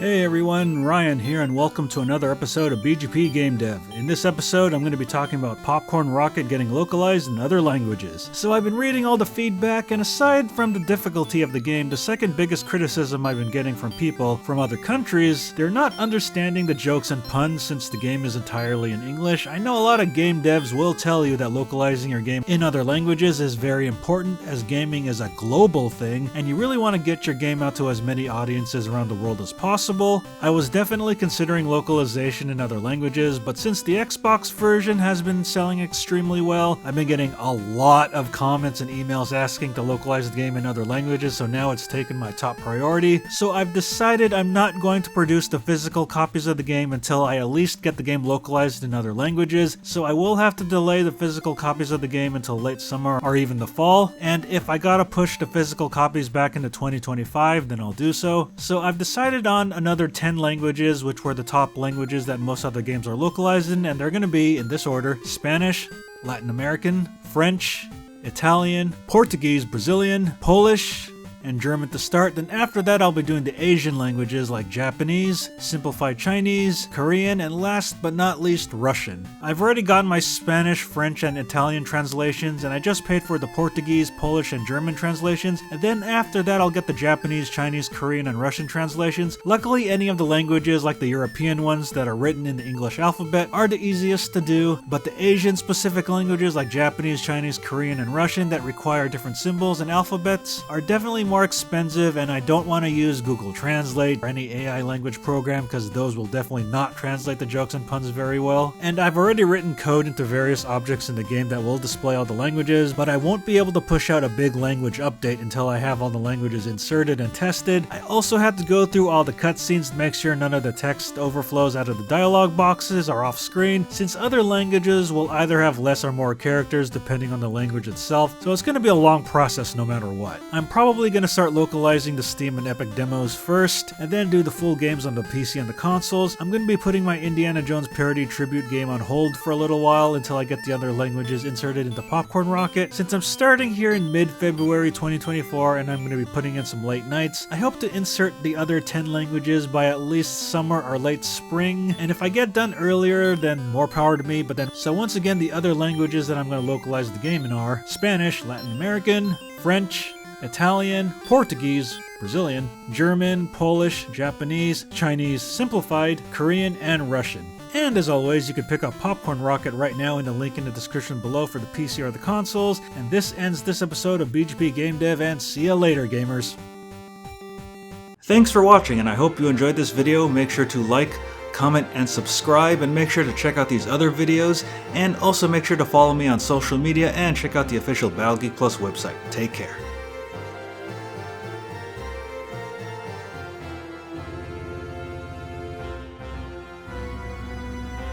Hey everyone, Ryan here and welcome to another episode of BGP Game Dev. In this episode I'm going to be talking about Popcorn Rocket getting localized in other languages. So I've been reading all the feedback, and aside from the difficulty of the game, the second biggest criticism I've been getting from people from other countries, they're not understanding the jokes and puns since the game is entirely in English. I know a lot of game devs will tell you that localizing your game in other languages is very important, as gaming is a global thing and you really want to get your game out to as many audiences around the world as possible. I was definitely considering localization in other languages, but since the Xbox version has been selling extremely well, I've been getting a lot of comments and emails asking to localize the game in other languages, so now it's taken my top priority. So I've decided I'm not going to produce the physical copies of the game until I at least get the game localized in other languages, so I will have to delay the physical copies of the game until late summer or even the fall, and if I gotta push the physical copies back into 2025, then I'll do so. So I've decided on another 10 languages, which were the top languages that most other games are localized in, and they're going to be, in this order, Spanish, Latin American, French, Italian, Portuguese, Brazilian, Polish, and German to start. Then after that I'll be doing the Asian languages like Japanese, Simplified Chinese, Korean, and last but not least Russian. I've already gotten my Spanish, French, and Italian translations, and I just paid for the Portuguese, Polish, and German translations, and then after that I'll get the Japanese, Chinese, Korean, and Russian translations. Luckily, any of the languages like the European ones that are written in the English alphabet are the easiest to do, but the Asian specific languages like Japanese, Chinese, Korean, and Russian that require different symbols and alphabets are definitely more expensive, and I don't want to use Google Translate or any AI language program because those will definitely not translate the jokes and puns very well. And I've already written code into various objects in the game that will display all the languages, but I won't be able to push out a big language update until I have all the languages inserted and tested. I also had to go through all the cutscenes to make sure none of the text overflows out of the dialogue boxes or off screen, since other languages will either have less or more characters depending on the language itself, so it's going to be a long process no matter what. I'm probably going to start localizing the Steam and Epic demos first, and then do the full games on the PC and the consoles. I'm going to be putting my Indiana Jones parody tribute game on hold for a little while until I get the other languages inserted into Popcorn Rocket. Since I'm starting here in mid-February 2024 and I'm going to be putting in some late nights, I hope to insert the other 10 languages by at least summer or late spring, and if I get done earlier then more power to me. So once again, the other languages that I'm going to localize the game in are Spanish, Latin American, French, Italian, Portuguese, Brazilian, German, Polish, Japanese, Chinese, Simplified, Korean, and Russian. And as always, you can pick up Popcorn Rocket right now in the link in the description below for the PC or the consoles. And this ends this episode of BGP Game Dev, and see ya later, gamers. Thanks for watching, and I hope you enjoyed this video. Make sure to like, comment, and subscribe, and make sure to check out these other videos, and also make sure to follow me on social media and check out the official Battle Geek Plus website. Take care.